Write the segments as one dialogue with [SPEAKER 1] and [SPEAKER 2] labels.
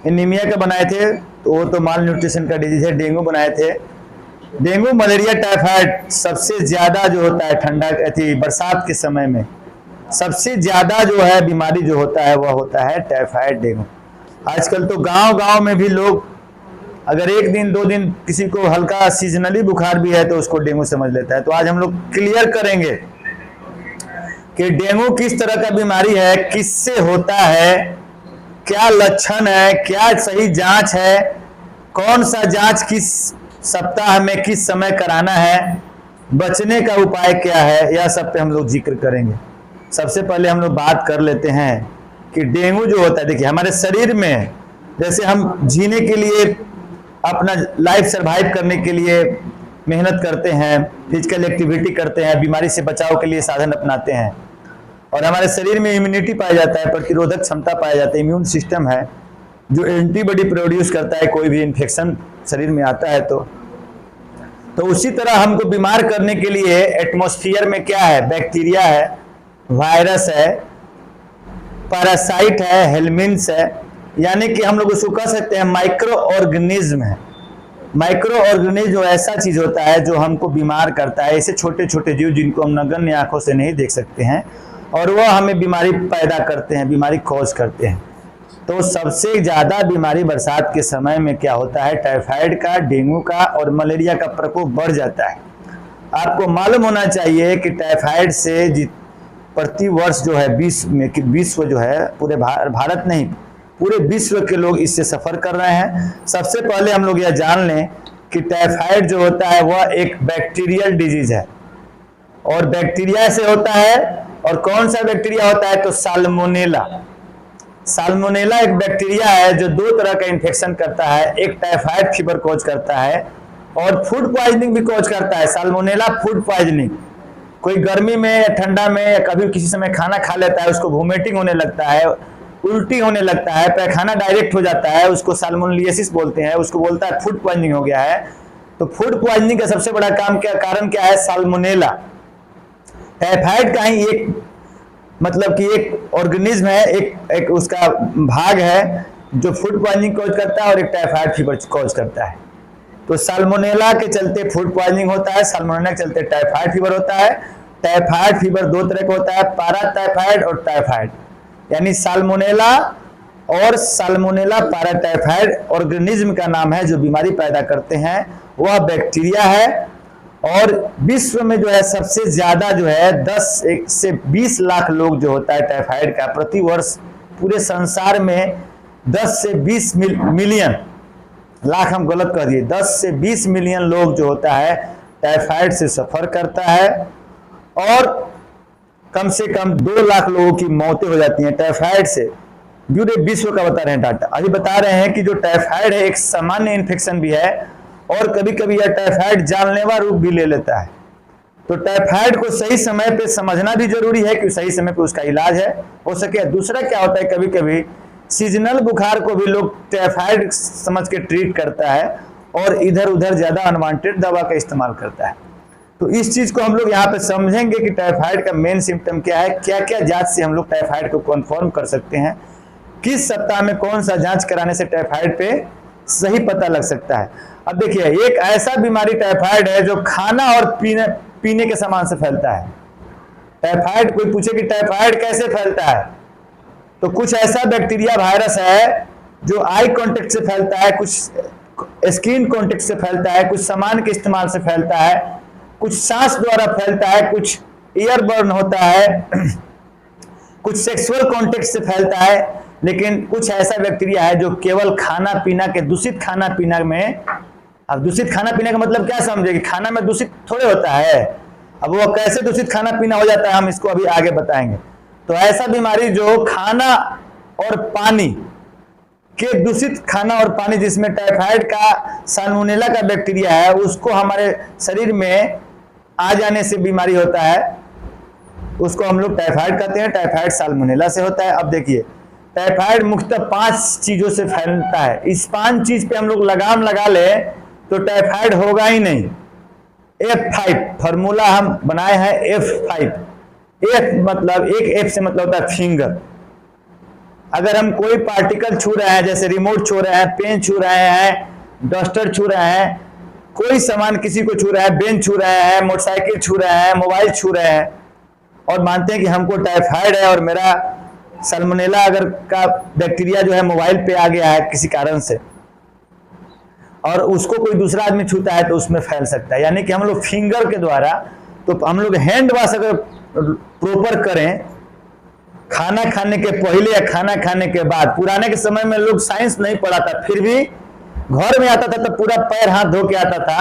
[SPEAKER 1] Anaemia का बनाए थे, तो वो तो माल न्यूट्रिशन का डिजीज है। डेंगू बनाए थे। डेंगू, मलेरिया, टाइफाइड सबसे ज्यादा जो होता है ठंडा बरसात के समय में सबसे ज्यादा जो है बीमारी जो होता है वह होता है टाइफाइड, डेंगू। आजकल तो गांव गांव में भी लोग अगर एक दिन दो दिन किसी को हल्का सीजनली बुखार भी है तो उसको डेंगू समझ लेता है। तो आज हम लोग क्लियर करेंगे कि डेंगू किस तरह का बीमारी है, किससे होता है, क्या लक्षण है, क्या सही जांच है, कौन सा जांच किस सप्ताह में किस समय कराना है, बचने का उपाय क्या है, यह सब पे हम लोग जिक्र करेंगे। सबसे पहले हम लोग बात कर लेते हैं कि डेंगू जो होता है, देखिए हमारे शरीर में जैसे हम जीने के लिए, अपना लाइफ सरवाइव करने के लिए मेहनत करते हैं, फिजिकल एक्टिविटी करते हैं, बीमारी से बचाव के लिए साधन अपनाते हैं, और हमारे शरीर में इम्यूनिटी पाया जाता है, प्रतिरोधक क्षमता पाया जाता है, इम्यून सिस्टम है जो एंटीबॉडी प्रोड्यूस करता है कोई भी इन्फेक्शन शरीर में आता है। तो उसी तरह हमको बीमार करने के लिए एटमॉस्फेयर में क्या है, बैक्टीरिया है, वायरस है, पैरासाइट है, हेलमिन्स है, यानी कि हम लोग उसको कह सकते हैं माइक्रो ऑर्गेनिज्म है। माइक्रो ऑर्गेनिज्म जो ऐसा चीज होता है जो हमको बीमार करता है, ऐसे छोटे छोटे जीव जिनको हम नगण्य आंखों से नहीं देख सकते हैं, और वह हमें बीमारी पैदा करते हैं, बीमारी कॉज करते हैं। तो सबसे ज्यादा बीमारी बरसात के समय में क्या होता है, टाइफाइड का, डेंगू का और मलेरिया का प्रकोप बढ़ जाता है। आपको मालूम होना चाहिए कि टाइफाइड से प्रति वर्ष जो है विश्व जो है, पूरे भारत नहीं पूरे विश्व के लोग इससे सफर कर रहे हैं। सबसे पहले हम लोग यह जान लें कि टाइफाइड जो होता है वह एक बैक्टीरियल डिजीज है, और बैक्टीरिया से होता है। और कौन सा बैक्टीरिया होता है, तो साल्मोनेला। साल्मोनेला एक बैक्टीरिया है जो दो तरह का इन्फेक्शन करता है, एक टाइफाइड फीवर कॉज करता है और फूड पॉइजनिंग भी कॉज करता है। साल्मोनेला फूड पॉइजनिंग, कोई गर्मी में या ठंडा में या कभी किसी समय खाना खा लेता है, उसको वोमिटिंग होने लगता है, उल्टी होने लगता है, पैखाना डायरेक्ट हो जाता है, उसको साल्मोनेलियासिस बोलते हैं, उसको बोलता है फूड पॉइजनिंग हो गया है। तो फूड पॉइजनिंग का सबसे बड़ा कारण क्या है, साल्मोनेला। टाइफाइड का ही एक मतलब कि एक ऑर्गेनिज्म है, एक उसका भाग है जो फूड पॉइजनिंग कॉज करता है और एक टाइफाइड फीवर कॉज करता है। तो साल्मोनेला के चलते फूड पॉइजनिंग होता है, साल्मोनेला के चलते टाइफाइड फीवर होता है। टाइफाइड फीवर दो तरह का होता है, पाराटाइफाइड और टाइफाइड, यानी साल्मोनेला और साल्मोनेला पाराटाइफाइड ऑर्गेनिज्म का नाम है जो बीमारी पैदा करते हैं, वह बैक्टीरिया है। और विश्व में जो है सबसे ज्यादा जो है 10 से 20 लाख लोग जो होता है टाइफाइड का प्रति वर्ष, पूरे संसार में 10 से 20 मिलियन, लाख हम गलत कह दिए, 10 से 20 मिलियन लोग जो होता है टाइफाइड से सफर करता है, और कम से कम 2 लाख लोगों की मौतें हो जाती हैं टाइफाइड से। पूरे विश्व का बता रहे हैं डाटा। अभी बता रहे हैं कि जो टाइफाइड है एक सामान्य इन्फेक्शन भी है, और कभी कभी यह टाइफाइड जानलेवा रूप भी ले लेता है। तो टाइफाइड को सही समय पे समझना भी जरूरी है कि सही समय पे उसका इलाज है हो सके। दूसरा क्या होता है, कभी कभी सीजनल बुखार को भी लोग टाइफाइड समझ के ट्रीट करता है और इधर उधर ज्यादा अनवांटेड दवा का इस्तेमाल करता है। तो इस चीज को हम लोग यहाँ पे समझेंगे कि टाइफाइड का मेन सिम्टम क्या है, क्या क्या जांच से हम लोग टाइफाइड को कन्फर्म कर सकते हैं, किस सप्ताह में कौन सा जांच कराने से टाइफाइड पे सही पता लग सकता है। अब देखिए, एक ऐसा बीमारी टाइफाइड है जो खाना और पीने के सामान से फैलता है। टाइफाइड, कोई पूछे कि टाइफाइड कैसे फैलता है, तो कुछ ऐसा बैक्टीरिया वायरस है जो आई कांटेक्ट से फैलता है, कुछ स्किन कांटेक्ट से फैलता है, कुछ सामान के इस्तेमाल से फैलता है, कुछ सांस द्वारा फैलता है, कुछ एयरबर्न होता है, कुछ सेक्सुअल कांटेक्ट से फैलता है, लेकिन कुछ ऐसा बैक्टीरिया है जो केवल खाना पीना के दूषित खाना पीना में। अब दूषित खाना पीना का मतलब क्या समझे कि खाना में दूषित थोड़े होता है। अब वो कैसे दूषित खाना पीना हो जाता है हम इसको अभी आगे बताएंगे। तो ऐसा बीमारी जो खाना और पानी के दूषित खाना और पानी जिसमें टाइफाइड का साल्मोनेला का बैक्टीरिया है उसको हमारे शरीर में आ जाने से बीमारी होता है, उसको हम लोग टाइफाइड कहते हैं। टाइफाइड साल्मोनेला से होता है। अब देखिए, टाइफाइड मुख्यतः 5 चीजों से फैलता है। इस 5 चीज पे हम लोग लगाम लगा ले तो टाइफाइड होगा ही नहीं। F5 फॉर्मूला हम बनाए हैं, F5। F मतलब, एक F से मतलब होता है फिंगर, अगर हम कोई पार्टिकल छू रहे हैं, जैसे रिमोट छू रहे हैं, पेन छू रहे हैं, डस्टर छू रहे हैं, कोई सामान किसी को छू रहा है, बेंच छू रहे हैं, मोटरसाइकिल छू रहे हैं, मोबाइल छू रहे हैं, और मानते हैं कि हमको टाइफाइड है और मेरा सल्मोनेला अगर का बैक्टीरिया जो है मोबाइल पे आ गया है किसी कारण से, और उसको कोई दूसरा आदमी छूता है तो उसमें फैल सकता है। यानी कि हम लोग फिंगर के द्वारा, तो हम लोग हैंड वॉश अगर प्रॉपर करें खाना खाने के पहले या खाना खाने के बाद, पुराने के समय में लोग साइंस नहीं पढ़ा था, फिर भी घर में आता था तो पूरा पैर हाथ धो के आता था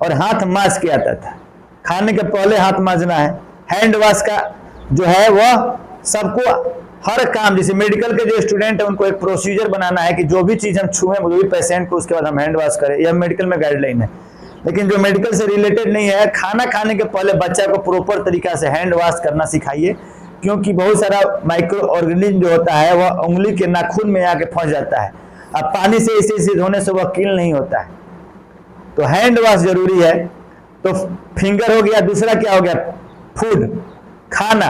[SPEAKER 1] और हाथ मांज के आता था। खाने के पहले हाथ मांजना है। हैंड वॉश का जो है वह सबको हर काम, जैसे मेडिकल के जो स्टूडेंट है उनको एक प्रोसीजर बनाना है कि जो भी चीज हम छुएं, जो भी पेशेंट को, उसके बाद हम हैंड वॉश करें। यह मेडिकल में गाइडलाइन है। लेकिन जो मेडिकल से रिलेटेड नहीं है, खाना खाने के पहले बच्चा को प्रॉपर तरीका से हैंड वॉश करना सिखाइए, क्योंकि बहुत सारा माइक्रो ऑर्गेनिज्म जो होता है वह उंगली के नाखून में आके फंस जाता है। अब पानी से इसे धोने से वह किल नहीं होता है, तो हैंड वॉश जरूरी है। तो फिंगर हो गया, दूसरा क्या हो गया, फूड, खाना।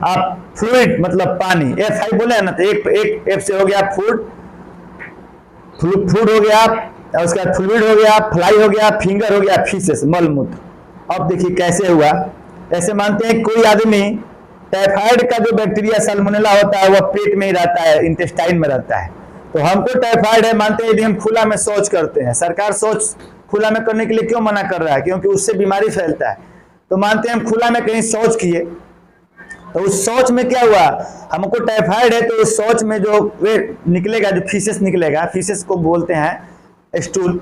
[SPEAKER 1] आप फ्लूइड मतलब पानी, F5 बोले है ना, तो एक एफ से हो गया फूड, फूड हो गया, और उसके बाद फ्लूइड हो गया, फ्लाई हो गया, फिंगर हो गया, फीसेस मलमूत्र। अब देखिए कैसे हुआ। ऐसे मानते हैं कोई आदमी, टाइफाइड का जो बैक्टीरिया सल्मोनेला होता है वह पेट में ही रहता है, इंटेस्टाइन में रहता है। तो हमको टाइफाइड है, मानते हैं यदि हम खुला में शौच करते हैं, सरकार शौच खुला में करने के लिए क्यों मना कर रहा है, क्योंकि उससे बीमारी फैलता है। तो मानते हैं हम खुला में कहीं शौच किए, तो उस शौच में क्या हुआ, हमको टाइफाइड है, तो उस शौच में जो वे निकलेगा, जो फीसेस निकलेगा, फीसेस को बोलते हैं स्टूल,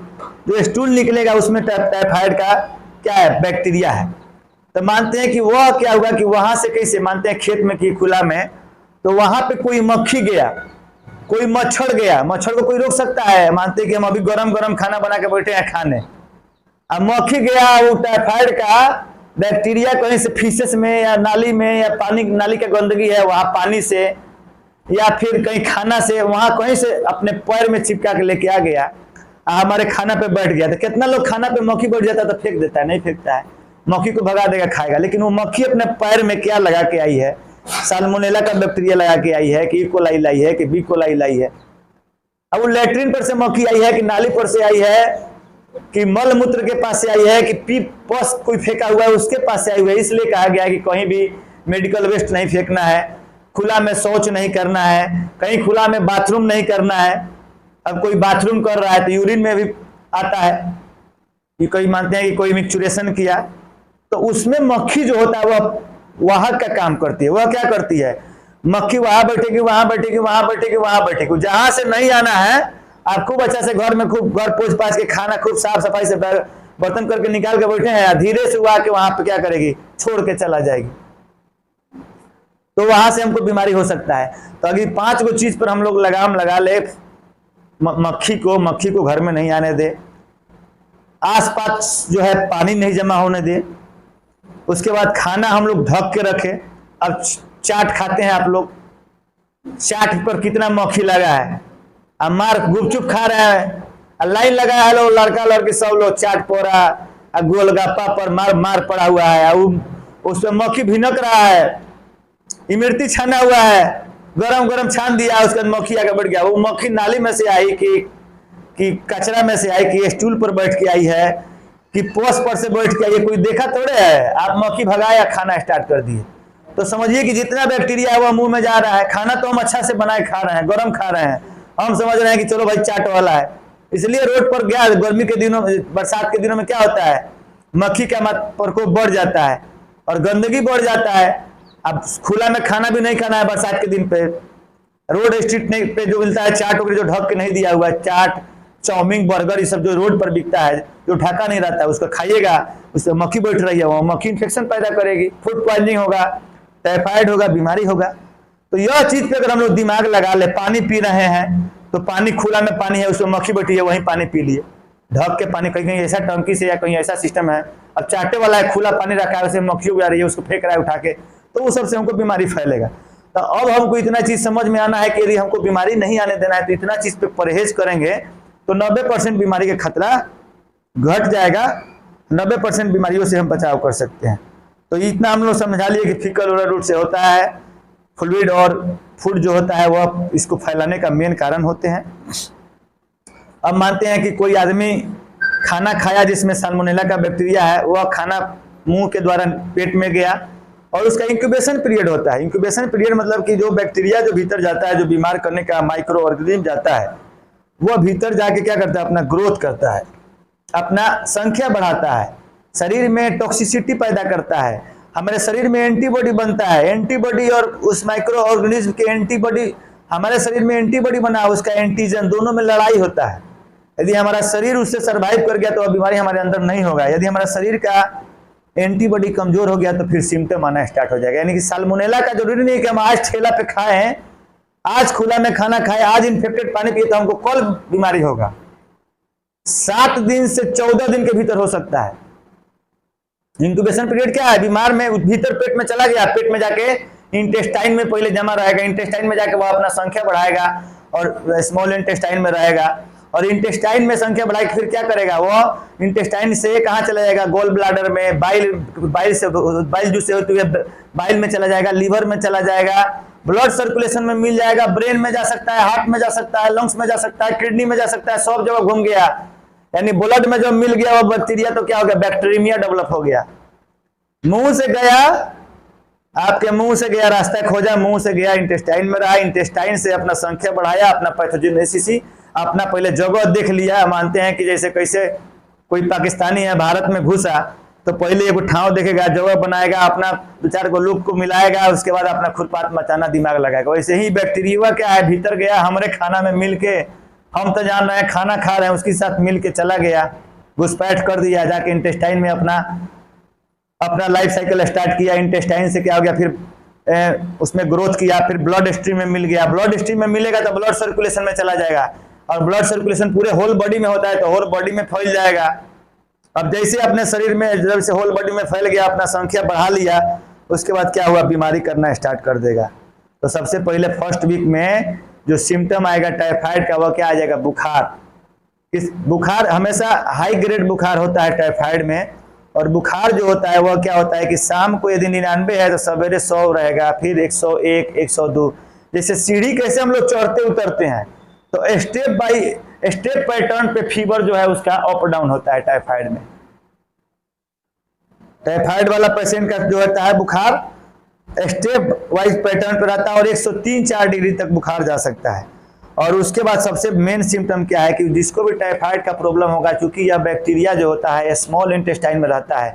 [SPEAKER 1] जो स्टूल निकलेगा उसमें टाइफाइड का क्या है, बैक्टीरिया है। तो मानते हैं कि वह क्या होगा कि वहां से कैसे, मानते हैं खेत में की खुला में, तो वहां पे कोई मक्खी गया, कोई मच्छर गया, मच्छर को कोई रोक सकता है? मानते हैं कि हम अभी गरम गरम खाना बना के बैठे हैं खाने, अब मक्खी गया, वो टाइफाइड का बैक्टीरिया कहीं से फीसेस में या नाली में, या पानी नाली का गंदगी है वहां पानी से, या फिर कहीं खाना से, वहां कहीं से अपने पैर में चिपका के लेके आ गया, हमारे खाना पे बैठ गया। तो कितना लोग खाना पे मक्खी बैठ जाता है तो फेंक देता है, नहीं फेंकता है, मक्खी को भगा देगा, खाएगा। लेकिन वो मक्खी अपने पैर में क्या लगा के आई है, साल्मोनेला का बैक्टीरिया लगा के आई है, कि ई कोलाई लाई है, कि बी कोलाई लाई है। अब वो लैट्रिन पर से मक्खी आई है, कि नाली पर से आई है, कि मल मूत्र के पास से आई है, कि पी पस कोई फेंका हुआ है उसके पास से आई हुई है। इसलिए कहा गया है कि कहीं भी मेडिकल वेस्ट नहीं फेंकना है, खुला में शौच नहीं करना है, कहीं खुला में बाथरूम नहीं करना है। अब कोई बाथरूम कर रहा है तो यूरिन में भी आता है, कि कोई मानते हैं कि कोई मिक्सचुरेशन किया, तो उसमें मक्खी जो होता है वह वाहक का काम करती है। वह क्या करती है, मक्खी वहां बैठेगी, वहां बैठेगी, वहां बैठेगी, वहां बैठेगी, जहां से नहीं आना है। आप खूब अच्छा से घर में खूब घर पोछ पाछ के खाना खूब साफ सफाई से बर्तन करके निकाल के बैठे हैं, धीरे से वो आके वहां पे क्या करेगी, छोड़ के चला जाएगी, तो वहां से हमको बीमारी हो सकता है। तो अगर 5 गो चीज पर हम लोग लगाम लगा ले, मक्खी को घर में नहीं आने दे, आसपास जो है पानी नहीं जमा होने दे, उसके बाद खाना हम लोग ढक के रखे। अब चाट खाते हैं आप लोग, चाट पर कितना मक्खी लगा है, अब मार गुपचुप खा रहे हैं, लाइन लगा है, लोग लड़का लड़की सब लोग चाट पोरा गोलगप्पा पर मार पड़ा हुआ है, उसमें मक्खी भिनक रहा है, इमरती छाना हुआ है, गरम गरम छान दिया, उसके बाद मक्खी आगे बढ़ गया। वो मक्खी नाली में से आई कि कचरा में से आई, कि स्टूल पर बैठ के आई है, कि पोस पर से बैठ के आई है, कोई देखा थोड़े है। आप मक्खी भगाया, खाना स्टार्ट कर दिए, तो समझिए कि जितना बैक्टीरिया है वह मुंह में जा रहा है। खाना तो हम अच्छा से बनाए खा रहे हैं, गरम खा रहे हैं, हम समझ रहे हैं कि चलो भाई चाट वाला है। इसलिए रोड पर गया, गर्मी के दिनों, बरसात के दिनों में क्या होता है, मक्खी का प्रकोप बढ़ जाता है और गंदगी बढ़ जाता है। अब खुला में खाना भी नहीं खाना है बरसात के दिन पे, रोड स्ट्रीट नहीं पे जो मिलता है चाट वगैरह जो ढक के नहीं दिया हुआ है, चाट चाउमीन बर्गर ये सब जो रोड पर बिकता है, जो ढका नहीं रहता है, उसको खाइएगा, उससे मक्खी बैठ रही है, वो मक्खी इन्फेक्शन पैदा करेगी, फूड पॉइजनिंग होगा, टाइफाइड होगा, बीमारी होगा। तो यह चीज पे अगर हम लोग दिमाग लगा ले, पानी पी रहे हैं तो पानी खुला में पानी है, उसमें मक्खी बैठी है, वहीं पानी पी लिए, ढक के पानी, कहीं कहीं ऐसा टंकी से या कहीं ऐसा सिस्टम है, अब चाटे वाला है, खुला पानी रखा है, उसे मक्खी उगा रही है, उसको फेंक रहा है उठा के, तो वो सबसे हमको बीमारी फैलेगा। तो अब हमको इतना चीज समझ में आना है कि यदि हमको बीमारी नहीं आने देना है तो इतना चीज पे परहेज करेंगे तो 90% बीमारी का खतरा घट जाएगा, 90% बीमारियों से हम बचाव कर सकते हैं। तो इतना हम लोग समझा लिए कि फीकल ओरल रूट से होता है, फ्लूइड और फूड जो होता है वह इसको फैलाने का मेन कारण होते हैं। अब मानते हैं कि कोई आदमी खाना खाया जिसमें साल्मोनेला का बैक्टीरिया है, वह खाना मुंह के द्वारा पेट में गया और उसका इंक्यूबेशन पीरियड होता है। इंक्यूबेशन पीरियड मतलब कि जो बैक्टीरिया जो भीतर जाता है, जो बीमार करने का माइक्रो ऑर्गेनिज्म जाता है, वह भीतर जाके क्या करता है, अपना ग्रोथ करता है, अपना संख्या बढ़ाता है, शरीर में टॉक्सिसिटी पैदा करता है, हमारे शरीर में एंटीबॉडी बनता है। एंटीबॉडी और उस माइक्रो ऑर्गेनिज्म के एंटीबॉडी, हमारे शरीर में एंटीबॉडी बना, उसका एंटीजन, दोनों में लड़ाई होता है। यदि हमारा शरीर उससे सर्वाइव कर गया तो बीमारी हमारे अंदर नहीं होगा। यदि हमारा शरीर का एंटीबॉडी कमजोर हो गया तो फिर सिम्टम आना स्टार्ट हो जाएगा। यानी कि साल्मोनेला का जरूरी नहीं कि हम आज ठेला पे खाए हैं, आज खुला में खाना खाए, आज इन्फेक्टेड पानी पिए तो हमको कल बीमारी होगा। 7 दिन से 14 दिन के भीतर हो सकता है। इंक्यूबेशन पीरियड क्या है, बीमार में भीतर पेट में चला गया, पेट में जाके इंटेस्टाइन में पहले जमा रहेगा, इंटेस्टाइन में जाके वह अपना संख्या बढ़ाएगा और स्मॉल इंटेस्टाइन में रहेगा, और इंटेस्टाइन में संख्या बढ़ा के फिर क्या करेगा, वो इंटेस्टाइन से कहाँ चला जाएगा, गोल ब्लाडर में, बाइल जूस से होते हुए बाइल में चला जाएगा, लीवर में चला जाएगा, ब्लड सर्कुलेशन में मिल जाएगा, ब्रेन में जा सकता है, हार्ट में जा सकता है, लंग्स में जा सकता है, किडनी में जा सकता है, सब जगह घूम गया। यानी ब्लड में जब मिल गया वो बैक्टीरिया तो क्या हो गया, बैक्टीरिया डेवलप हो गया। मुंह से गया, आपके मुंह से गया, रास्ता खोजा, मुंह से गया, इंटेस्टाइन में रहा, इंटेस्टाइन से अपना संख्या बढ़ाया, अपना पैथोजेनेसिस, अपना पहले जगह देख लिया। मानते हैं कि जैसे कैसे कोई पाकिस्तानी है भारत में घुसा तो पहले एक ठाव देखेगा, जगह बनाएगा, अपना 2-4 को लोग को मिलाएगा, उसके बाद अपना खुरपात मचाना दिमाग लगाएगा। वैसे ही बैक्टीरिया क्या है, भीतर गया, हमारे खाना में मिल के, हम तो जान रहे हैं खाना खा रहे हैं, उसके साथ मिल के चला गया, घुसपैठ कर दिया, जाके इंटेस्टाइन में अपना लाइफ साइकिल स्टार्ट किया। इंटेस्टाइन से क्या हो गया, फिर उसमें ग्रोथ किया, फिर ब्लड स्ट्रीम में मिल गया, ब्लड स्ट्रीम में मिलेगा तो ब्लड सर्कुलेशन में चला जाएगा, और ब्लड सर्कुलेशन पूरे होल बॉडी में होता है तो होल बॉडी में फैल जाएगा। अब जैसे अपने शरीर में जब से होल बॉडी में फैल गया, अपना संख्या बढ़ा लिया, उसके बाद क्या हुआ, बीमारी करना स्टार्ट कर देगा। तो सबसे पहले फर्स्ट वीक में जो सिम्टम आएगा टाइफाइड का, वह क्या आ जाएगा, बुखार। इस बुखार हमेशा हाई ग्रेड बुखार होता है टाइफाइड में, और बुखार जो होता है वह क्या होता है कि शाम को यदि 99 है तो सवेरे 100 रहेगा, फिर 101, 102। जैसे सीढ़ी कैसे हम लोग चढ़ते उतरते हैं, तो स्टेप बाय स्टेप पैटर्न पे फीवर जो है उसका अप डाउन होता है टाइफाइड में। टाइफाइड वाला पेशेंट का जो होता है बुखार स्टेप वाइज पैटर्न पे रहता है और 103-4 डिग्री तक बुखार जा सकता है। और उसके बाद सबसे मेन सिम्टम क्या है कि जिसको भी टाइफाइड का प्रॉब्लम होगा, क्योंकि यह बैक्टीरिया जो होता है स्मॉल इंटेस्टाइन में रहता है,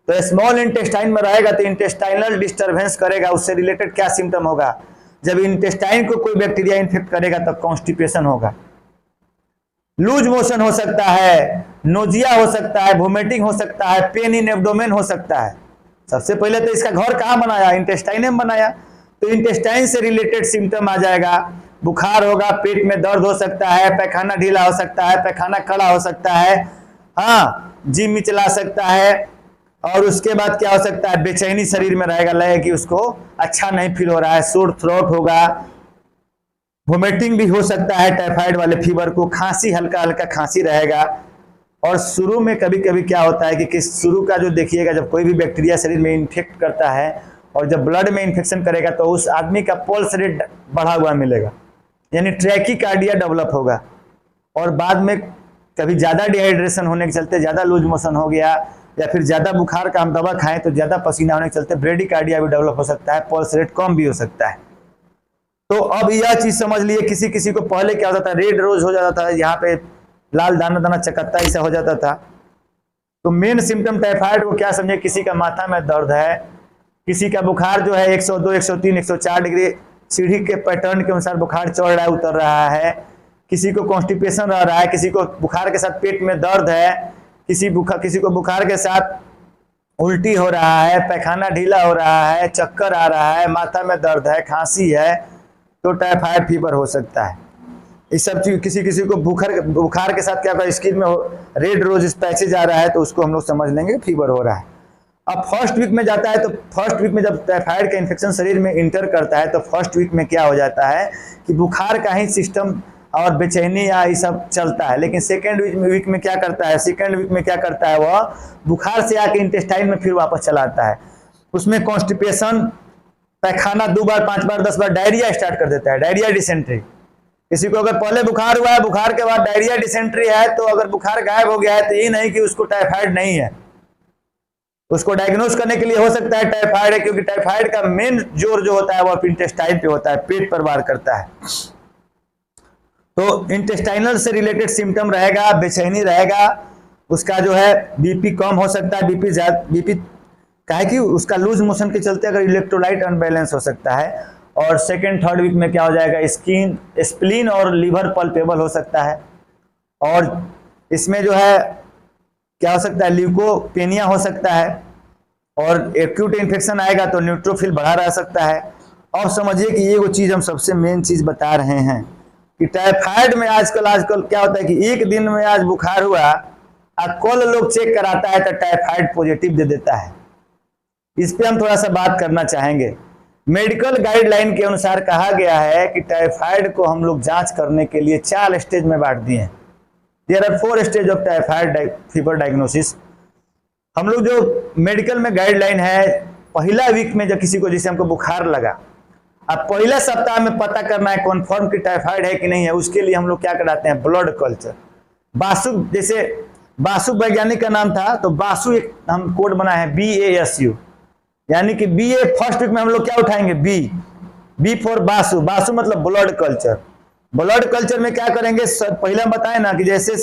[SPEAKER 1] तो स्मॉल इंटेस्टाइन में रहेगा तो इंटेस्टाइनल डिस्टर्बेंस करेगा। उससे रिलेटेड क्या सिम्टम होगा, जब इंटेस्टाइन को कोई बैक्टीरिया इन्फेक्ट करेगा तब कॉन्स्टिपेशन होगा, लूज मोशन हो सकता है, नोजिया हो सकता है, वोमिटिंग हो सकता है, पेन इन एब्डोमेन हो सकता है। सबसे पहले तो इसका घर कहाँ बनाया, इंटेस्टाइन में बनाया, तो इंटेस्टाइन से रिलेटेड सिम्टम आ जाएगा, बुखार होगा, पेट में दर्द हो सकता है, पैखाना ढीला हो सकता है, पैखाना खड़ा हो सकता है, हाँ जी मिचला सकता है, और उसके बाद क्या हो सकता है, बेचैनी शरीर में रहेगा, लगे कि उसको अच्छा नहीं फील हो रहा है, सोर थ्रोट होगा, वोमिटिंग भी हो सकता है टाइफाइड वाले फीवर को, खांसी, हल्का हल्का खांसी रहेगा। और शुरू में कभी कभी क्या होता है कि शुरू का जो देखिएगा, जब कोई भी बैक्टीरिया शरीर में इन्फेक्ट करता है और जब ब्लड में इन्फेक्शन करेगा तो उस आदमी का पल्स रेट बढ़ा हुआ मिलेगा, यानी ट्रैकीकार्डिया डेवलप होगा। और बाद में कभी ज़्यादा डिहाइड्रेशन होने के चलते ज़्यादा लूज मोशन हो गया, या फिर ज़्यादा बुखार का हम दवा खाएं तो ज़्यादा पसीना होने के चलते ब्रेडिकार्डिया भी डेवलप हो सकता है, पल्स रेट कम भी हो सकता है। तो अब यह चीज़ समझ लिए, किसी किसी को पहले क्या होता था, रेड रोज हो जाता था, यहाँ पे लाल दाना दाना चकत्ता ऐसा हो जाता था। तो मेन सिम्टम टाइफाइड को क्या समझे, किसी का माथा में दर्द है, किसी का बुखार जो है 102, 103, 104 डिग्री सीढ़ी के पैटर्न के अनुसार बुखार चढ़ रहा है, उतर रहा है, किसी को कॉन्स्टिपेशन रह रहा है, किसी को बुखार के साथ पेट में दर्द है, किसी को बुखार के साथ उल्टी हो रहा है, पैखाना ढीला हो रहा है, चक्कर आ रहा है, माथा में दर्द है, खांसी है, तो टाइफाइड फीवर हो सकता है। इस सब चीज, किसी किसी को बुखार के साथ क्या होगा, स्किन में रेड रोज पैचेज आ रहा है, तो उसको हम लोग समझ लेंगे फीवर हो रहा है। अब फर्स्ट वीक में जाता है, तो फर्स्ट वीक में जब टाइफाइड का इन्फेक्शन शरीर में इंटर करता है तो फर्स्ट वीक में क्या हो जाता है कि बुखार का ही सिस्टम और बेचैनी या ये सब चलता है। लेकिन सेकेंड वीक में क्या करता है, सेकेंड वीक में क्या करता है, वह बुखार से आके इंटेस्टाइन में फिर वापस चला आता है। उसमें कॉन्स्टिपेशन पैखाना 2 बार 5 बार 10 बार डायरिया स्टार्ट कर देता है, डायरिया डिसेंट्री। किसी को अगर पहले बुखार हुआ है, बुखार के बाद डायरिया डिसेंट्री है, तो अगर बुखार गायब हो गया है तो ये नहीं कि उसको टाइफाइड नहीं है। उसको डायग्नोज करने के लिए हो सकता है टाइफाइड है, क्योंकि टाइफाइड का मेन जोर जो होता है वो इंटेस्टाइन पे होता है, पेट पर वार करता है। तो इंटेस्टाइनल से रिलेटेड सिम्टम रहेगा, बेचैनी रहेगा, उसका जो है बीपी कम हो सकता है, बीपी का है कि उसका लूज मोशन के चलते अगर इलेक्ट्रोलाइट अनबैलेंस हो सकता है। और सेकेंड थर्ड वीक में क्या हो जाएगा, स्प्लीन और लीवर पल्पेबल हो सकता है। और इसमें जो है क्या हो सकता है, ल्यूकोपेनिया हो सकता है, और एक्यूट इन्फेक्शन आएगा तो न्यूट्रोफिल बढ़ा रह सकता है। और समझिए कि ये वो चीज़ हम सबसे मेन चीज़ बता रहे हैं कि टाइफाइड में आजकल क्या होता है कि एक दिन में आज बुखार हुआ और कल लोग चेक कराता है तो टाइफाइड पॉजिटिव दे देता है। इस पे हम थोड़ा सा बात करना चाहेंगे। मेडिकल गाइडलाइन के अनुसार कहा गया है कि टाइफाइड को हम लोग जांच करने के लिए 4 स्टेज में बांट दिए हैं। There are 4 stage of typhoid fever diagnosis. हम लोग जो मेडिकल में गाइडलाइन है, पहला वीक में जब किसी को जैसे हमको बुखार लगा, अब पहला सप्ताह में पता करना है कन्फर्म कि टाइफाइड है कि नहीं है, उसके लिए हम लोग क्या कराते हैं, ब्लड कल्चर। बासु, जैसे बासु वैज्ञानिक का नाम था, तो बासु एक हम कोड बनाए हैं BASU, यानी कि BA फर्स्ट वीक में हम लोग क्या उठाएंगे, बी फॉर बासु। बासु मतलब ब्लड कल्चर। ब्लड कल्चर में क्या करेंगे, पहले हम बताए ना कि जैसे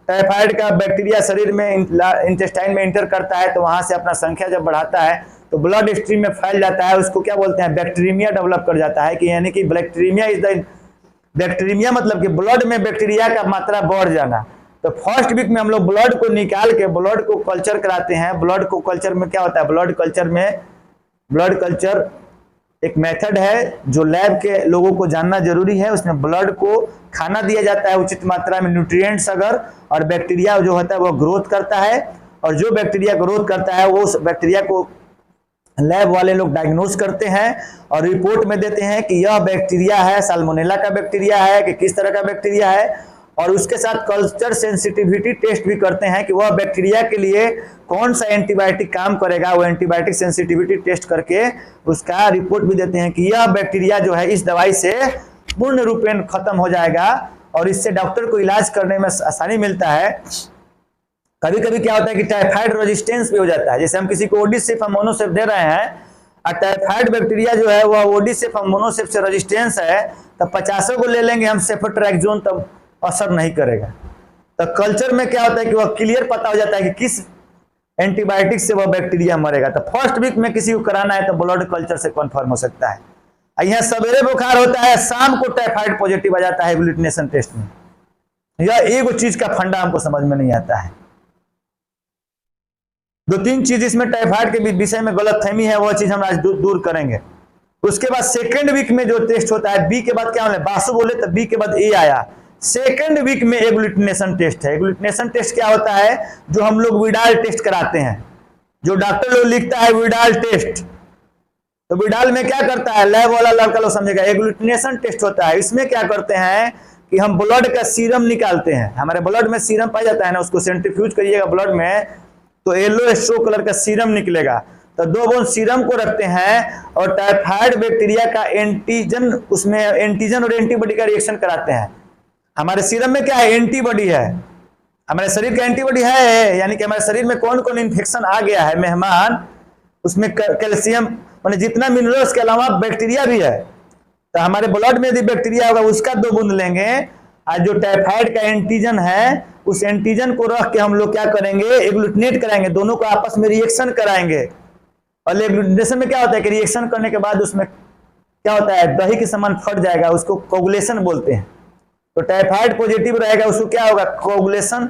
[SPEAKER 1] टाइफाइड का बैक्टीरिया शरीर में इंटेस्टाइन में इंटर करता है, तो वहां से अपना संख्या जब बढ़ाता है तो ब्लड स्ट्रीम में फैल जाता है, उसको क्या बोलते हैं, बैक्टीरिया डेवलप कर जाता है। कि यानी कि बैक्टीरिया इज द, बैक्टीरिया मतलब कि ब्लड में बैक्टीरिया का मात्रा बढ़ जाना। तो फर्स्ट वीक में हम लोग ब्लड को निकाल के ब्लड को कल्चर कराते हैं। ब्लड को कल्चर में क्या होता है, ब्लड कल्चर एक मेथड है जो लैब के लोगों को जानना जरूरी है। उसमें ब्लड को खाना दिया जाता है उचित मात्रा में, न्यूट्रिएंट्स अगर, और बैक्टीरिया जो होता है वो ग्रोथ करता है, और जो बैक्टीरिया ग्रोथ करता है वो उस बैक्टीरिया को लैब वाले लोग डायग्नोज करते हैं और रिपोर्ट में देते हैं कि यह बैक्टीरिया है, साल्मोनेला का बैक्टीरिया है कि किस तरह का बैक्टीरिया है। और उसके साथ कल्चर सेंसिटिविटी टेस्ट भी करते हैं कि वह बैक्टीरिया के लिए कौन सा एंटीबायोटिक काम करेगा। वो एंटीबायोटिक सेंसिटिविटी टेस्ट करके उसका रिपोर्ट भी देते हैं कि यह बैक्टीरिया जो है इस दवाई से पूर्ण रूपेण खत्म हो जाएगा, और इससे डॉक्टर को इलाज करने में आसानी मिलता है। कभी कभी क्या होता है कि टाइफाइड रेजिस्टेंस भी हो जाता है। जैसे हम किसी को ओडिसिफ या मोनोसिफ दे रहे हैं और टाइफाइड बैक्टीरिया जो है वह ओडिसिफ और मोनोसिफ से रेजिस्टेंस है, तब 50 को ले लेंगे हम सेफोट्रैक्सोन, तब असर नहीं करेगा। तो कल्चर में क्या होता है कि वह क्लियर पता हो जाता है कि किस एंटीबायोटिक से वह बैक्टीरिया मरेगा। तो फर्स्ट वीक में किसी को कराना है तो ब्लड कल्चर से कंफर्म हो सकता है। यहाँ सवेरे बुखार होता है, शाम को टाइफाइड पॉजिटिव आ जाता है एग्लूटिनेशन टेस्ट में। यह एक चीज का फंडा हमको समझ में नहीं आता है। 2-3 चीज इसमें टाइफाइड के विषय में गलतफहमी है, वह चीज हम आज दूर करेंगे। उसके बाद सेकेंड वीक में जो टेस्ट होता है, बी के बाद क्या बोले, बासु बोले तो बी के बाद ए आया। सेकेंड वीक में एग्लूटिनेशन टेस्ट है। एग्लूटिनेशन टेस्ट क्या होता है, जो हम लोग विडाल टेस्ट कराते हैं, जो डॉक्टर लोग लिखता है विडाल टेस्ट। तो विडाल में क्या करता है, लैब वाला लड़का लोग समझेगा, एग्लूटिनेशन टेस्ट होता है। इसमें क्या करते हैं कि हम ब्लड का सीरम निकालते हैं। हमारे ब्लड में सीरम पाया जाता है ना, उसको सेंट्रीफ्यूज करिएगा ब्लड में तो येलो स्ट्रो कलर का सीरम निकलेगा। तो 2 बूंद सीरम को रखते हैं और टाइफाइड बैक्टीरिया का एंटीजन, उसमें एंटीजन और एंटीबॉडी का रिएक्शन कराते हैं। हमारे सीरम में क्या है, एंटीबॉडी है, हमारे शरीर का एंटीबॉडी है, यानी कि हमारे शरीर में कौन कौन इन्फेक्शन आ गया है मेहमान, उसमें कैल्शियम माने जितना मिनरल्स के अलावा बैक्टीरिया भी है। तो हमारे ब्लड में यदि बैक्टीरिया होगा उसका 2 बूंद लेंगे, और जो टाइफाइड का एंटीजन है उस एंटीजन को रख के हम लोग क्या करेंगे, एग्लूटिनेट कराएंगे, दोनों को आपस में रिएक्शन कराएंगे। और एग्लूटिनेशन में क्या होता है कि रिएक्शन करने के बाद उसमें क्या होता है, दही के समान फट जाएगा, उसको कोगुलेशन बोलते हैं। तो टाइफाइड पॉजिटिव रहेगा, उसको क्या होगा, कोगुलेशन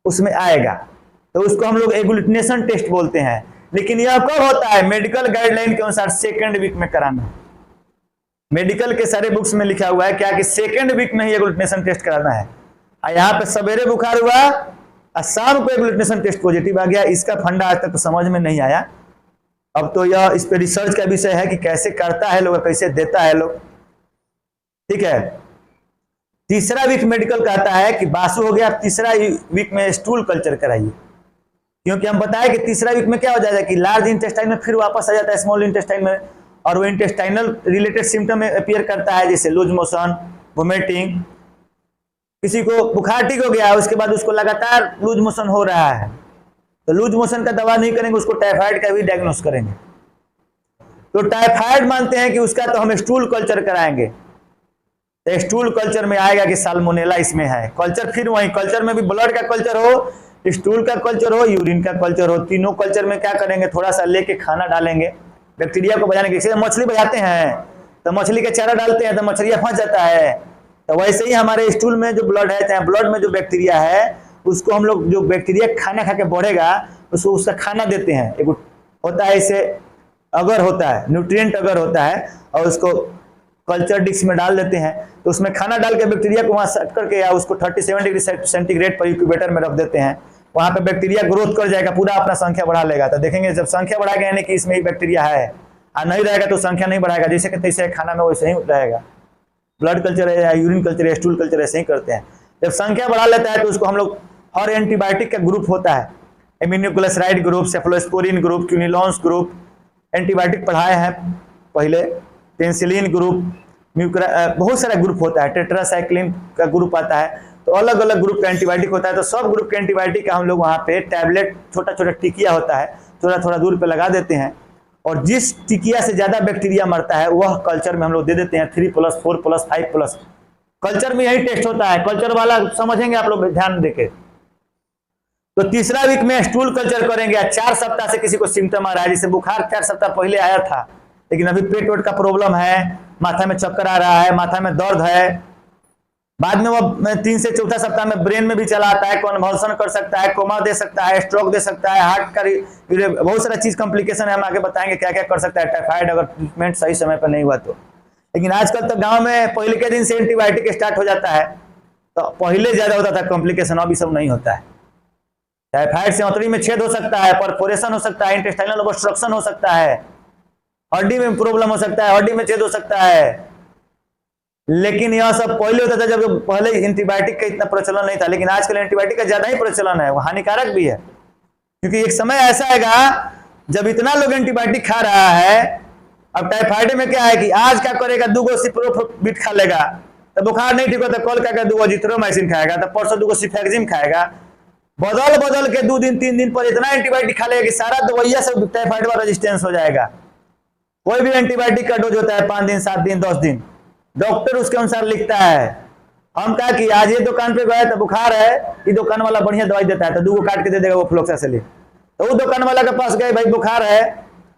[SPEAKER 1] उसमें आएगा, तो उसको हम लोग एग्लूटिनेशन टेस्ट बोलते हैं। लेकिन यह कब होता है, मेडिकल गाइडलाइन के अनुसार सेकेंड वीक में कराना। मेडिकल के सारे बुक्स में लिखा हुआ है क्या कि सेकेंड वीक में ही एग्लूटिनेशन टेस्ट कराना है। यहाँ पे सवेरे बुखार हुआ और शाम को एग्लूटिनेशन टेस्ट पॉजिटिव आ गया। इसका फंडा आज तक तो समझ में नहीं आया। अब तो यह इस पे रिसर्च का विषय है कि कैसे करता है लोग, कैसे देता है लोग, ठीक है। तीसरा वीक मेडिकल कहता है कि बासु हो गया, तीसरा वीक में स्टूल कल्चर कराइए, क्योंकि हम बताएं कि तीसरा वीक में क्या हो जाएगा कि लार्ज इंटेस्टाइन में फिर वापस आ जाता है स्मॉल इंटेस्टाइन में, और वो इंटेस्टाइनल रिलेटेड सिम्टम में अपीयर करता है, जैसे लूज मोशन, वोमिटिंग। किसी को बुखार ठीक हो गया, उसके बाद उसको लगातार लूज मोशन हो रहा है, तो लूज मोशन का दवा नहीं करेंगे, उसको टाइफाइड का भी डायग्नोस करेंगे। तो टाइफाइड मानते हैं कि उसका तो हम स्टूल कल्चर कराएंगे, तो स्टूल कल्चर में आएगा कि साल्मोनेला इसमें है। कल्चर फिर वही, कल्चर में भी ब्लड का कल्चर हो, स्टूल का कल्चर हो, यूरिन का कल्चर हो, तीनों कल्चर में क्या करेंगे, थोड़ा सा लेके खाना डालेंगे बैक्टीरिया को बचाने के। जैसे मछली बजाते हैं तो मछली का चारा डालते हैं तो मछलियाँ फंस जाता है, तो वैसे ही हमारे स्टूल में जो ब्लड है, चाहे ब्लड में जो बैक्टीरिया है, उसको हम लोग, जो बैक्टीरिया खाना खा के बढ़ेगा उसको उसका खाना देते हैं। एक होता है इसे अगर होता है, न्यूट्रिएंट अगर होता है, और उसको कल्चर डिश में डाल देते हैं, तो उसमें खाना डाल के बैक्टीरिया को वहाँ सेट करके या उसको 37 डिग्री सेंटीग्रेड पर इंक्यूबेटर में रख देते हैं। वहाँ पे बैक्टीरिया ग्रोथ कर जाएगा, पूरा अपना संख्या बढ़ा लेगा। तो देखेंगे जब संख्या बढ़ाएगा यानी कि इसमें ही बैक्टीरिया है, और नहीं रहेगा तो संख्या नहीं बढ़ाएगा, जैसे कि तैसे खाना में वैसे ही रहेगा। ब्लड कल्चर है या यूरिन कल्चर है, स्टूल कल्चर ऐसे ही करते हैं। जब संख्या बढ़ा लेता है तो उसको हम लोग, और एंटीबायोटिक का ग्रुप होता है, aminoglycoside group, cephalosporin group, quinolones group, antibiotic पढ़ाए हैं पहले, पेनिसिलिन ग्रुप, बहुत सारा ग्रुप होता है, टेट्रासाइक्लिन का ग्रुप आता है, तो अलग अलग ग्रुप का एंटीबायोटिक होता है। तो सब ग्रुप के एंटीबायोटिक का हम लोग वहाँ पे टैबलेट, छोटा छोटा टिकिया होता है, थोड़ा थोड़ा दूर पे लगा देते हैं, और जिस टिकिया से ज्यादा बैक्टीरिया मरता है वह कल्चर में हम लोग दे देते हैं 3+, 4+, 5+। कल्चर में यही टेस्ट होता है, कल्चर वाला समझेंगे आप लोग ध्यान देके। तो तीसरा वीक में स्टूल कल्चर करेंगे। 4 सप्ताह से किसी को सिम्टम आ रहा है, जैसे बुखार 4 सप्ताह पहले आया था, लेकिन अभी पेट वेट का प्रॉब्लम है, माथा में चक्कर आ रहा है, माथा में दर्द है, बाद में वो 3 से 4 सप्ताह में ब्रेन में भी चला आता है, कन्वल्सन कर सकता है, कोमा दे सकता है, स्ट्रोक दे सकता है, हार्ट का बहुत सारा चीज कॉम्प्लिकेशन है, हम आगे बताएंगे क्या क्या कर सकता है टाइफाइड अगर ट्रीटमेंट सही समय पर नहीं हुआ तो। लेकिन आजकल तो गांव में पहले के दिन से एंटीबायोटिक स्टार्ट हो जाता है, तो पहले ज्यादा होता था कॉम्प्लिकेशन, अभी सब नहीं होता है। टाइफाइड से अंतड़ी में छेद हो सकता है, परफोरेशन हो सकता है, इंटेस्टाइनल ऑब्स्ट्रक्शन हो सकता है, हड्डी में प्रॉब्लम हो सकता है, हड्डी में छेद हो सकता है। लेकिन यह सब पहले होता था जब पहले एंटीबायोटिक का इतना प्रचलन नहीं था, लेकिन आजकल एंटीबायोटिक का ज्यादा ही प्रचलन है, वो हानिकारक भी है, क्योंकि एक समय ऐसा आएगा जब इतना लोग एंटीबायोटिक खा रहा है। अब टाइफाइड में क्या है कि आज क्या करेगा, 2 सिप्रोफिट खा लेगा, तो बुखार नहीं ठीक होता, कल क्या 2 अजिथ्रोमाइसिन खाएगा, तो परसों 2 सिफेक्जिम खाएगा, बदल बदल के 2 दिन 3 दिन पर इतना एंटीबायोटिक खा लेगा कि सारा दवाइया से टाइफाइड का रेजिस्टेंस हो जाएगा। कोई भी एंटीबायोटिक का डोज होता है 5 दिन, 7 दिन, 10 दिन, डॉक्टर उसके अनुसार लिखता है। हम कहा कि आज ये दुकान पे गए तो बुखार है, ये दुकान वाला बढ़िया दवाई देता है, तो 2 काट के दे देगा वो फ्लोक्सासिलिन। तो वो दुकान वाला के पास गए, भाई बुखार है,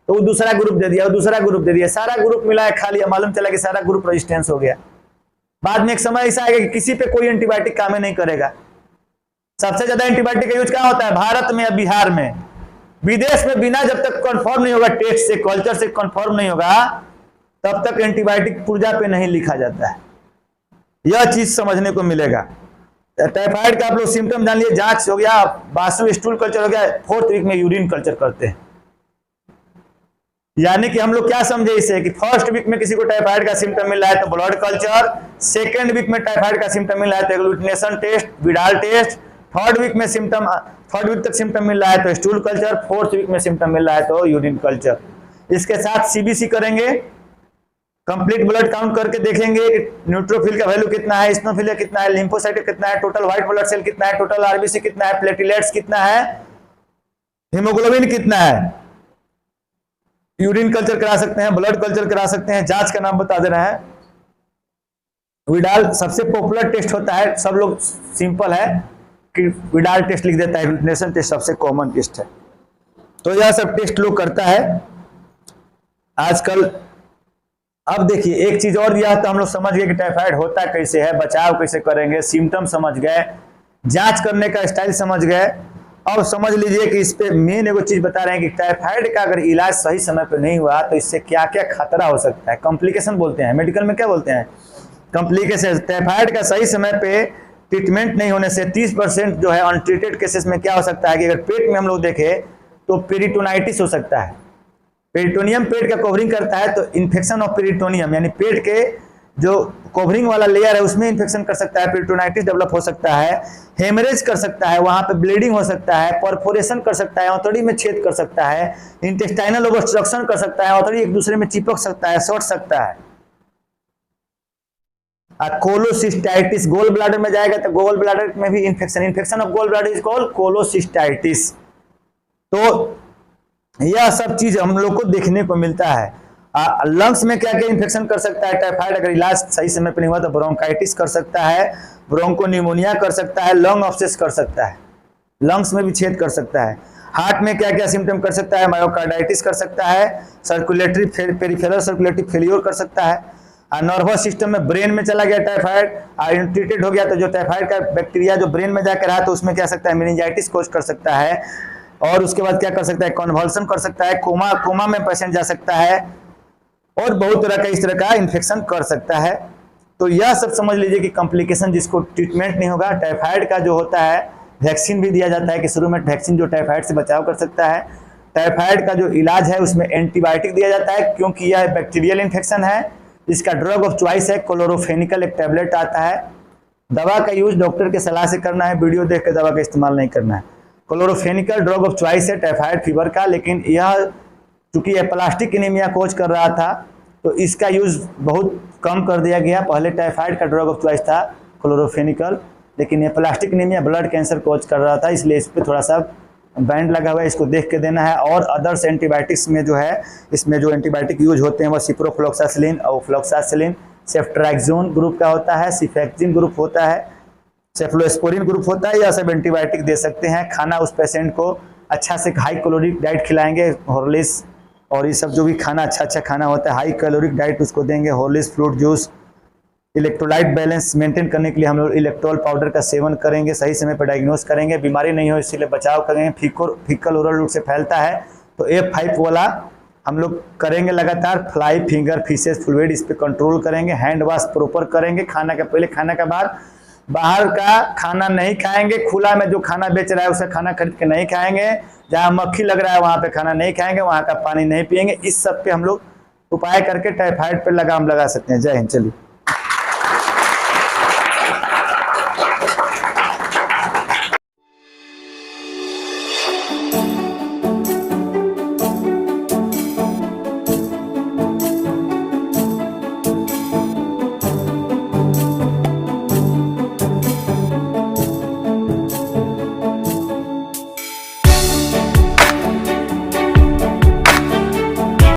[SPEAKER 1] तो वो दूसरा ग्रुप दे दिया, वो दूसरा ग्रुप दे दिया, सारा ग्रुप मिला है, खा लिया, मालूम चला कि सारा ग्रुप रेजिस्टेंस हो गया। बाद में एक समय ऐसा आएगा कि किसी पे कोई एंटीबायोटिक काम नहीं करेगा। सबसे ज्यादा एंटीबायोटिक का यूज कहाँ होता है, भारत में या बिहार में। विदेश में बिना जब तक कंफर्म नहीं होगा, टेस्ट से, कल्चर से कंफर्म नहीं होगा, तब तक एंटीबायोटिक पुर्जा पे नहीं लिखा जाता है। यह चीज समझने को मिलेगा। टाइफाइड का आप लोग सिम्टम जान लिए, जांच हो गया, बासु स्टूल कल्चर हो गया, 4th वीक में यूरिन कल्चर करते हैं। यानी कि हम लोग क्या समझे इसे कि 1st वीक में किसी को टाइफाइड का सिम्टम मिल रहा है तो ब्लड कल्चर, 2nd वीक में टाइफाइड का सिम्टम मिल रहा है तो agglutination test, Widal test, 3rd week में सिम्टम, 3rd वीक तक सिम्टम मिल रहा है तो स्टूल कल्चर, 4th वीक में सिम्टम मिल रहा है तो यूरिन कल्चर। इसके साथ सीबीसी करेंगे, कंप्लीट ब्लड काउंट करके देखेंगे कि न्यूट्रोफिल का वैल्यू कितना है, इस्नोफिल कितना है, लिम्फोसाइट कितना है, टोटल व्हाइट ब्लड सेल कितना है, टोटल आरबीसी कितना है, प्लेटलेट्स कितना है, हीमोग्लोबिन कितना है। यूरिन कल्चर करा सकते हैं, ब्लड कल्चर करा सकते हैं। जांच का नाम बता दे रहे हैं, विडाल सबसे पॉपुलर टेस्ट होता है, सब लोग सिंपल है कि विडाल टेस्ट लिख देता है, एग्लूटिनेशन टेस्ट सबसे कॉमन टेस्ट है। तो यह सब टेस्ट लोग करता है आजकल। अब देखिए एक चीज और दिया तो हम लोग समझ गए कि टाइफाइड होता कैसे है, बचाव कैसे करेंगे, सिम्टम समझ गए, जांच करने का स्टाइल समझ गए। अब समझ लीजिए कि इस पे मेन एगो चीज बता रहे हैं कि टाइफाइड का अगर इलाज सही समय पर नहीं हुआ तो इससे क्या क्या खतरा हो सकता है, कॉम्प्लिकेशन बोलते हैं, मेडिकल में क्या बोलते हैं, कॉम्प्लिकेशन। टाइफाइड का सही समय पे ट्रीटमेंट नहीं होने से 30% जो है अनट्रीटेड केसेस में क्या हो सकता है कि अगर पेट में हम लोग देखें तो पेरिटोनाइटिस हो सकता है। पेरिटोनियम पेट का कवरिंग करता है, तो इन्फेक्शन ऑफ पेरिटोनियम यानी पेट के जो कवरिंग वाला लेयर है उसमें इन्फेक्शन कर सकता है, पेरिटोनाइटिस डेवलप हो सकता है, हेमरेज कर सकता है, वहां पे ब्लीडिंग हो सकता है, परफोरेशन कर सकता है, औतड़ी में छेद कर सकता है, इंटेस्टाइनल ऑब्स्ट्रक्शन कर सकता है, औतड़ी एक दूसरे में चिपक सकता है, सट सकता है। कोलोसिस्टाइटिस, गोल ब्लैडर में जाएगा तो गोल ब्लैडर में भी infection of gall bladder is called cholecystitis. तो यह सब चीज हम लोग को देखने को मिलता है। लंग्स में क्या क्या इन्फेक्शन कर सकता है? टाइफाइड अगर इलाज सही समय पर नहीं हुआ तो ब्रोंकाइटिस कर सकता है, ब्रोंकोनिमोनिया कर सकता है, लंग ऑब्सेस कर सकता है, लंग्स में भी छेद कर सकता है। हार्ट में क्या क्या सिम्टम कर सकता है? मायोकार्डाइटिस कर सकता है, सर्कुलेटरी पेरिफेरल सर्कुलेटरी फेलियर कर सकता है। नर्वस सिस्टम में, ब्रेन में चला गया टाइफाइड, अनट्रीटेड हो गया तो जो टाइफाइड का बैक्टीरिया जो ब्रेन में जाकर रहा तो उसमें क्या सकता है? मेनिंजाइटिस कोज कर सकता है। और उसके बाद क्या कर सकता है? कन्वल्सन कर सकता है, कोमा में पेशेंट जा सकता है, और बहुत तरह का इस तरह का इन्फेक्शन कर सकता है। तो यह सब समझ लीजिए कि कॉम्प्लिकेशन जिसको ट्रीटमेंट नहीं होगा। टाइफाइड का जो होता है वैक्सीन भी दिया जाता है कि शुरू में वैक्सीन जो टाइफाइड से बचाव कर सकता है। टाइफाइड का जो इलाज है उसमें एंटीबायोटिक दिया जाता है क्योंकि यह बैक्टीरियल इन्फेक्शन है। इसका ड्रग ऑफ चॉइस है क्लोरोफेनिकल, एक टैबलेट आता है। दवा का यूज डॉक्टर के सलाह से करना है, वीडियो देख के दवा का इस्तेमाल नहीं करना है। क्लोरोफेनिकल ड्रग ऑफ चॉइस है टाइफाइड फीवर का, लेकिन यह चूंकि यह प्लास्टिक एनीमिया कोज कर रहा था तो इसका यूज बहुत कम कर दिया गया। पहले टाइफाइड का ड्रग ऑफ चॉइस था क्लोरोफेनिकल, लेकिन ये प्लास्टिक एनीमिया ब्लड कैंसर कोज कर रहा था, इसलिए इस पर थोड़ा सा बैंड लगा हुआ है, इसको देख के देना है। और अदर्स एंटीबायोटिक्स में जो है, इसमें जो एंटीबायोटिक यूज होते हैं वह सिप्रोफ्लॉक्सासिलिन और फ्लॉक्सासिलिन सेफ्ट्राक्सोन ग्रुप का होता है, सिफेक्जिन ग्रुप होता है, सेफ्लोस्पोरिन ग्रुप होता है। यह सब एंटीबायोटिक दे सकते हैं। खाना उस पेशेंट को अच्छा से हाई कैलोरिक डाइट खिलाएंगे, हॉर्लिक्स और ये सब जो भी खाना अच्छा खाना होता है हाई कैलोरिक डाइट उसको देंगे, Horlicks, fruit juice. Electrolyte balance maintain करने के लिए हम लोग इलेक्ट्रॉल पाउडर का सेवन करेंगे, सही समय पर डायग्नोस करेंगे, बीमारी नहीं हो इसीलिए बचाव करेंगे। फीकल ओरल रूट से फैलता है तो F5 वाला हम लोग करेंगे लगातार। फ्लाई, फिंगर, फीसेस, फ्लूइड इस पर कंट्रोल करेंगे। हैंड वॉश प्रॉपर करेंगे, खाना के पहले, खाना के बाद। बाहर का खाना नहीं खाएंगे, खुला में जो खाना बेच रहा है उसे खाना खरीद के नहीं खाएंगे, जहाँ मक्खी लग रहा है वहाँ पे खाना नहीं खाएंगे, वहाँ का पानी नहीं पिएंगे। इस सब पे हम लोग उपाय करके टाइफाइड पे लगाम लगा सकते हैं। जय हिंद। चलिए।